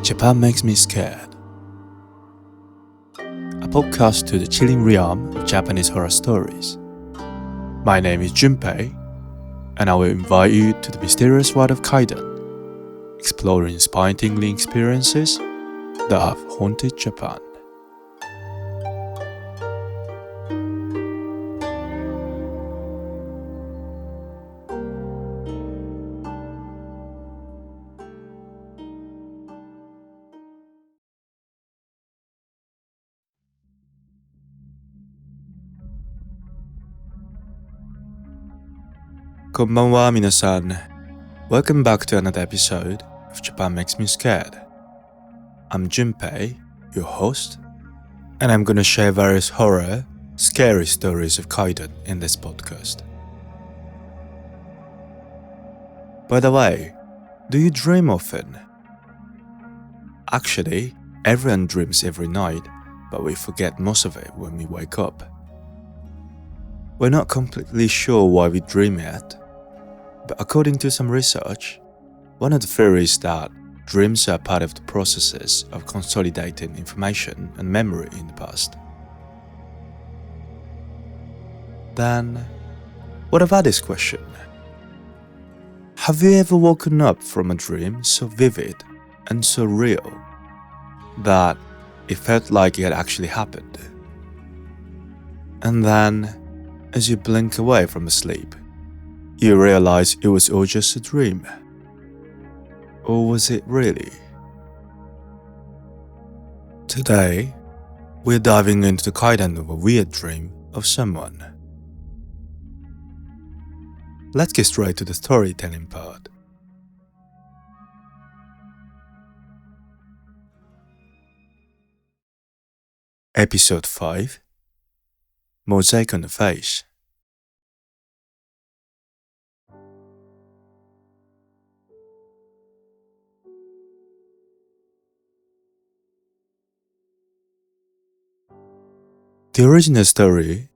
Japan Makes Me Scared, a podcast to the chilling realm of Japanese horror stories. My name is Junpei, and I will invite you to the mysterious world of Kaidan, exploring spine-tingling experiences that have haunted Japan. Konbanwa minasan. Welcome back to another episode of Japan Makes Me Scared. I'm Junpei, your host, and I'm gonna share various horror, scary stories of Kaidan in this podcast. By the way, do you dream often? Actually, everyone dreams every night, but we forget most of it when we wake up. We're not completely sure why we dream yet, but according to some research, one of the theories is that dreams are part of the processes of consolidating information and memory in the past. Then, what about this question? Have you ever woken up from a dream so vivid and so real that it felt like it had actually happened? And then, as you blink away from sleep, you realize it was all just a dream. Or was it really? Today, we're diving into the Kaidan of a weird dream of someone. Let's get straight to the storytelling part. Episode 5, Mosaic on the Face. The original story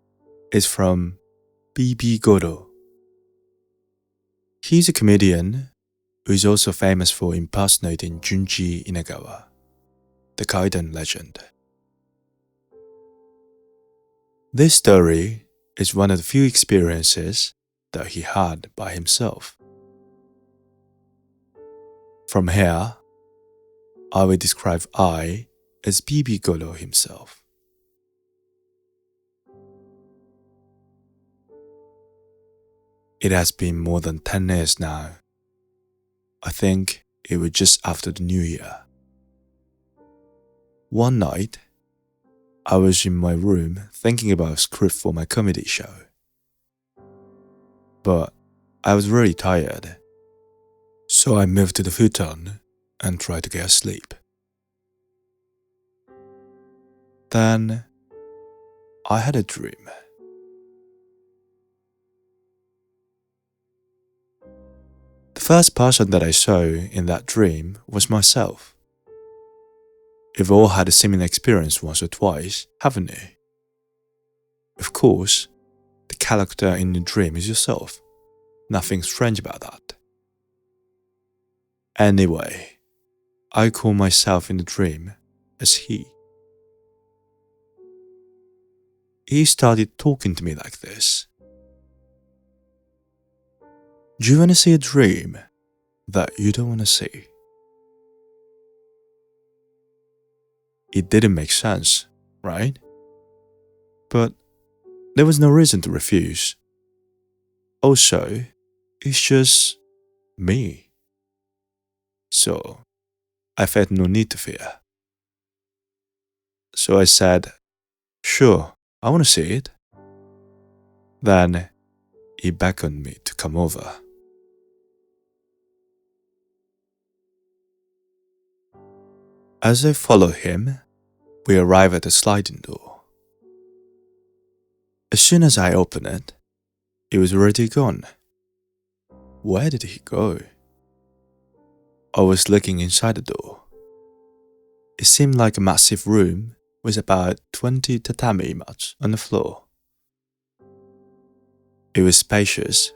is from BB Goro. He's a comedian who is also famous for impersonating Junji Inagawa, the Kaidan legend. This story is one of the few experiences that he had by himself. From here, I will describe I as BB Goro himself. It has been more than 10 years now. I think it was just after the New Year. One night, I was in my room thinking about a script for my comedy show. But I was really tired, so I moved to the futon and tried to get asleep. Then, I had a dream. The first person that I saw in that dream was myself. We've all had a similar experience once or twice, haven't we? Of course, the character in the dream is yourself. Nothing strange about that. Anyway, I call myself in the dream as he. He started talking to me like this. Do you want to see a dream that you don't want to see? It didn't make sense, right? But there was no reason to refuse. Also, it's just me. So, I felt no need to fear. So I said, sure, I want to see it. Then, he beckoned me to come over. As I followed him, we arrived at a sliding door. As soon as I opened it, he was already gone. Where did he go? I was looking inside the door. It seemed like a massive room with about 20 tatami mats on the floor. It was spacious,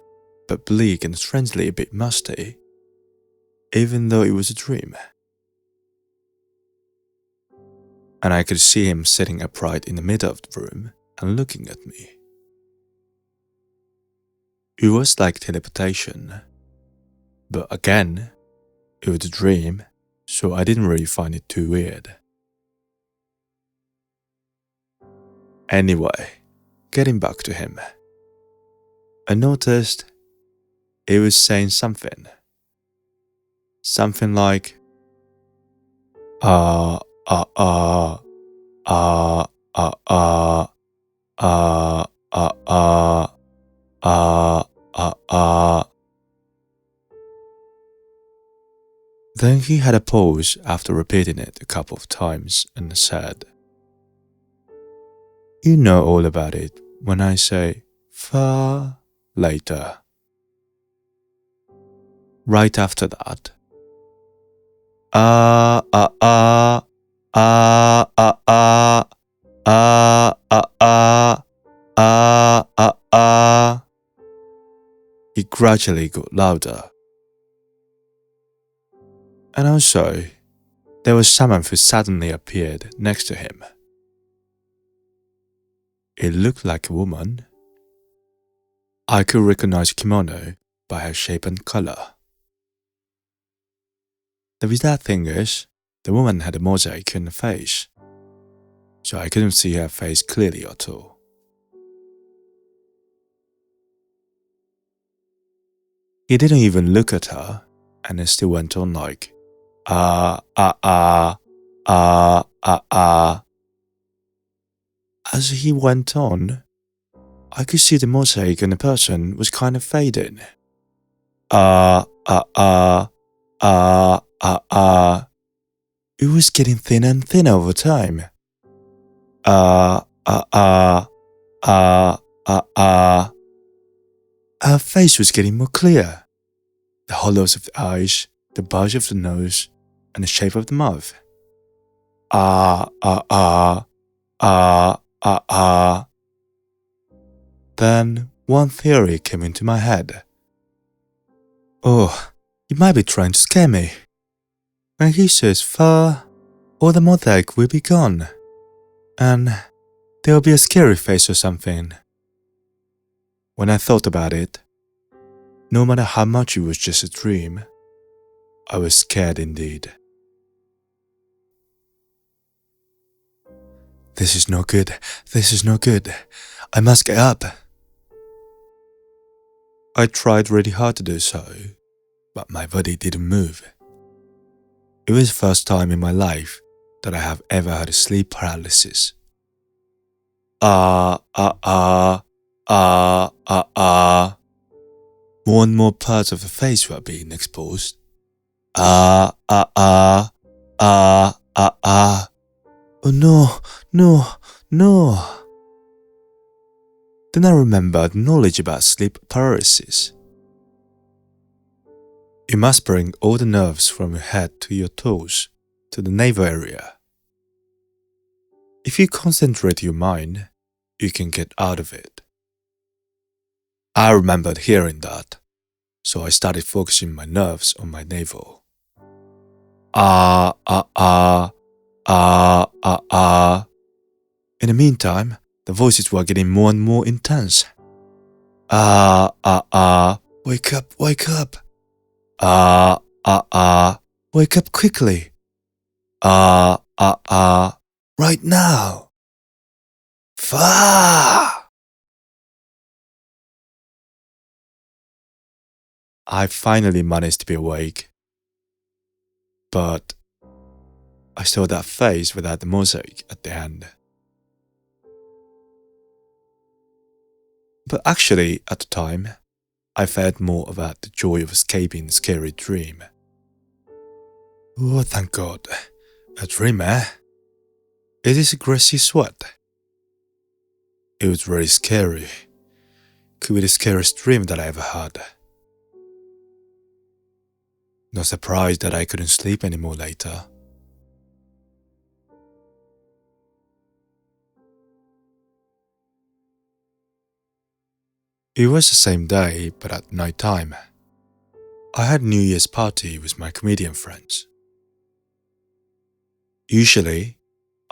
but bleak and strangely a bit musty, even though it was a dream. and I could see him sitting upright in the middle of the room and looking at me. It was like teleportation, but again, it was a dream, so I didn't really find it too weird. Anyway, getting back to him, I noticed he was saying something like, ah, ah, ah, ah, ah, ah, ah, ah, ah, ah, ah, ah. Then he had a pause after repeating it a couple of times and said, "You know all about it when I say far later." Right after that, ah, ah, ah, ah, ah, ah, ah, ah, ah, ah, ah, ah. It gradually got louder. And also, there was someone who suddenly appeared next to him. It looked like a woman. I could recognize kimono by her shape and color. The bizarre thing is, the woman had a mosaic in the face, so I couldn't see her face clearly at all. He didn't even look at her, and it still went on like, ah, ah, ah, ah, ah, ah. As he went on, I could see the mosaic and the person was kind of fading. Ah, ah, ah, ah, ah, ah. It was getting thinner and thinner over time. Ah, ah, ah, ah, ah, ah. Her face was getting more clear. The hollows of the eyes, the bulge of the nose, and the shape of the mouth. Ah, ah, ah, ah, ah, ah. Then one theory came into my head. Oh, you might be trying to scare me. When he says far, all the mosaic will be gone, and there will be a scary face or something. When I thought about it, no matter how much it was just a dream, I was scared indeed. This is no good. This is no good. I must get up. I tried really hard to do so, but my body didn't move. It was the first time in my life that I have ever had sleep paralysis. Ah, ah, ah, ah, ah, ah. More and more parts of the face were being exposed. Ah, ah, ah, ah, ah, ah. Oh no, no, no. Then I remembered knowledge about sleep paralysis. You must bring all the nerves from your head to your toes, to the navel area. If you concentrate your mind, you can get out of it. I remembered hearing that, so I started focusing my nerves on my navel. Ah, ah, ah, ah, ah, ah. In the meantime, the voices were getting more and more intense. Ah, ah, ah, wake up, wake up. Ah, ah, ah, wake up quickly. Ah, ah, ah, right now. Far. I finally managed to be awake, but I saw that face without the mosaic at the end. But actually, at the time, I felt more about the joy of escaping the scary dream. Oh, thank God. A dream, eh? It is a grassy sweat. It was really scary. Could be the scariest dream that I ever had. No surprise that I couldn't sleep anymore later. It was the same day, but at night time. I had New Year's party with my comedian friends. Usually,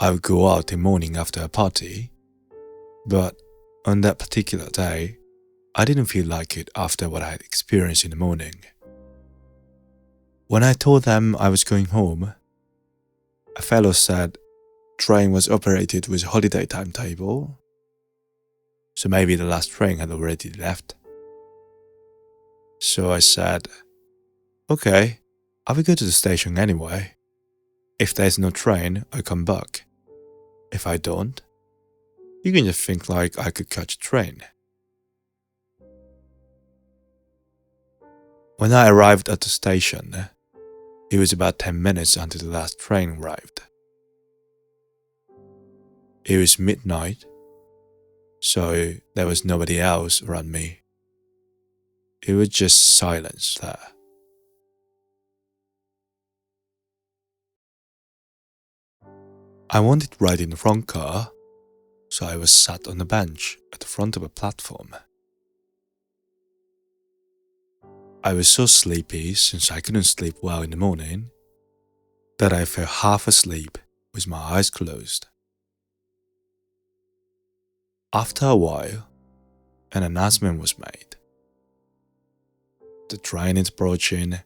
I would go out in the morning after a party, but on that particular day, I didn't feel like it after what I had experienced in the morning. When I told them I was going home, a fellow said train was operated with holiday timetable, so maybe the last train had already left. So I said, okay, I will go to the station anyway. If there's no train, I come back. If I don't, you can just think like I could catch a train. When I arrived at the station, it was about 10 minutes until the last train arrived. It was midnight, so there was nobody else around me. It was just silence there. I wanted to ride in the front car, so I was sat on the bench at the front of a platform. I was so sleepy since I couldn't sleep well in the morning that I fell half asleep with my eyes closed. After a while, an announcement was made. The train is approaching.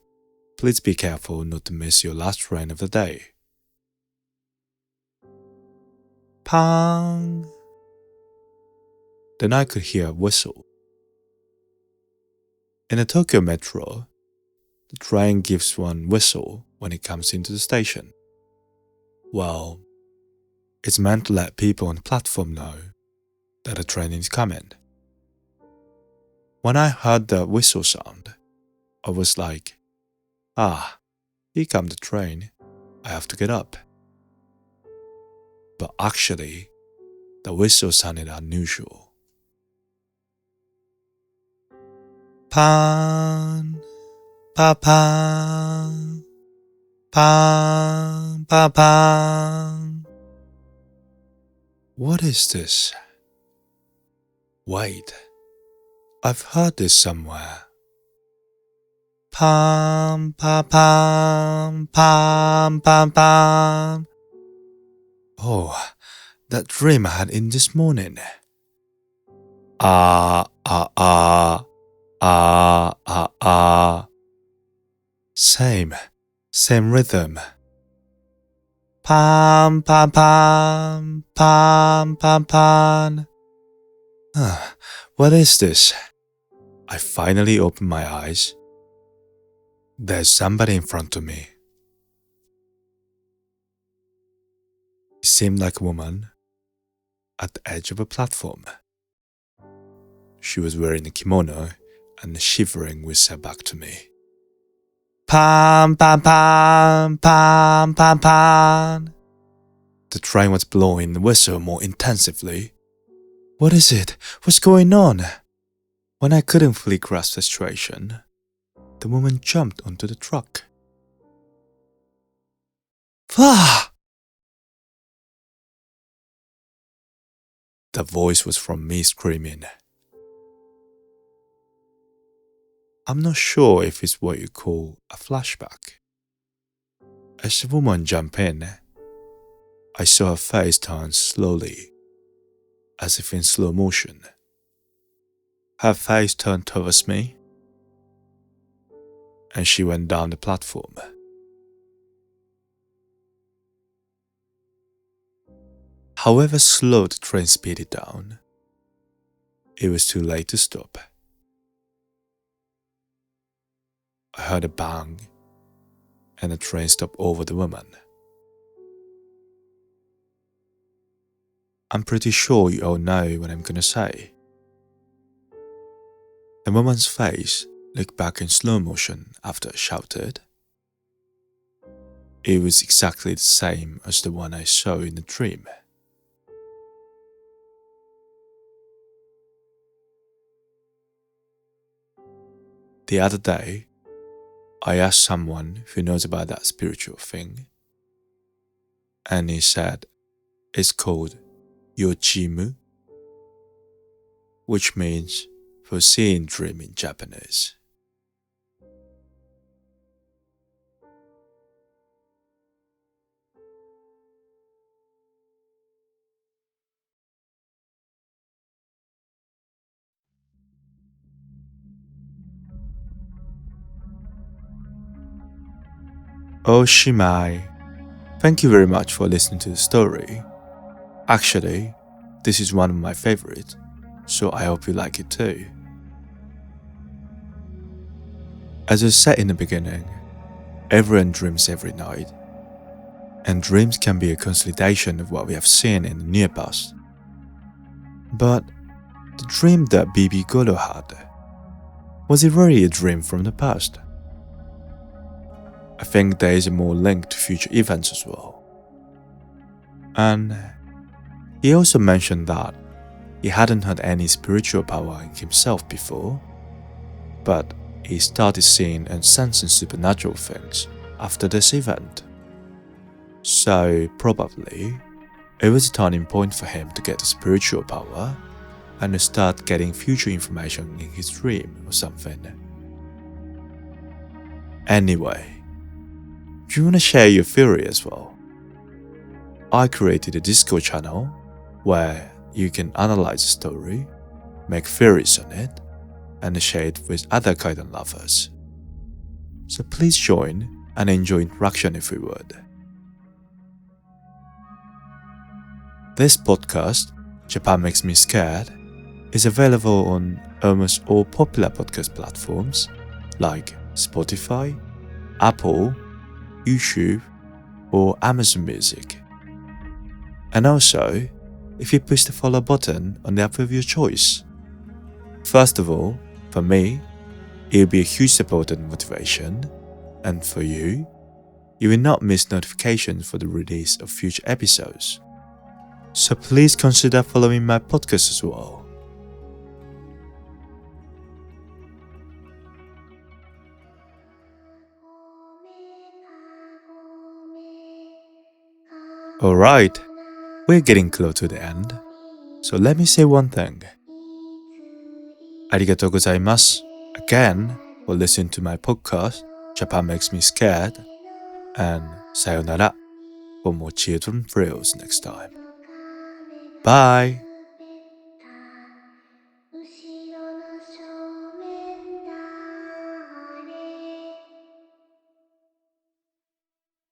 Please be careful not to miss your last train of the day. Pang! Then I could hear a whistle. In the Tokyo Metro, the train gives one whistle when it comes into the station. Well, it's meant to let people on the platform know that a train is coming. When I heard the whistle sound, I was like, here comes the train. I have to get up. But actually, the whistle sounded unusual. Pan, pa pan, pan, pa pan. What is this? Wait, I've heard this somewhere. Pam, pa pam, pam, pam, pam. Oh, that dream I had in this morning. Ah, ah, ah, ah, ah, ah. Same rhythm. Pam, pam, pam, pam, pam, pam. What is this? I finally opened my eyes. There's somebody in front of me. It seemed like a woman at the edge of a platform. She was wearing a kimono and shivering with her back to me. Pam, pam, pam, pam, pam, pam. The train was blowing the whistle more intensively. What is it? What's going on? When I couldn't fully grasp the situation, the woman jumped onto the truck. Ah! The voice was from me screaming. I'm not sure if it's what you call a flashback. As the woman jumped in, I saw her face turn slowly, as if in slow motion. Her face turned towards me, and she went down the platform. However slow the train speeded down, it was too late to stop. I heard a bang, and the train stopped over the woman. I'm pretty sure you all know what I'm gonna say. The woman's face looked back in slow motion after I shouted. It was exactly the same as the one I saw in the dream. The other day, I asked someone who knows about that spiritual thing, and he said it's called yochimu, which means foreseeing dream in Japanese. Oshimai. Thank you very much for listening to the story. Actually, this is one of my favorites, so I hope you like it too. As I said in the beginning, everyone dreams every night, and dreams can be a consolidation of what we have seen in the near past. But the dream that BB Goro had, was it really a dream from the past? I think there is a more link to future events as well. And he also mentioned that he hadn't had any spiritual power in himself before, but he started seeing and sensing supernatural things after this event. So probably, it was a turning point for him to get the spiritual power and to start getting future information in his dream or something. Anyway, do you want to share your theory as well? I created a Discord channel where you can analyze the story, make theories on it, and share it with other Kaidan lovers. So please join and enjoy interaction if you would. This podcast, Japan Makes Me Scared, is available on almost all popular podcast platforms like Spotify, Apple, YouTube, or Amazon Music. And also, if you push the follow button on the app of your choice. First of all, for me, it will be a huge support and motivation, and for you, you will not miss notifications for the release of future episodes. So please consider following my podcast as well. Alright, we're getting close to the end, so let me say one thing. Arigatou gozaimasu again for listening to my podcast, Japan Makes Me Scared, and sayonara for more children thrills next time. Bye!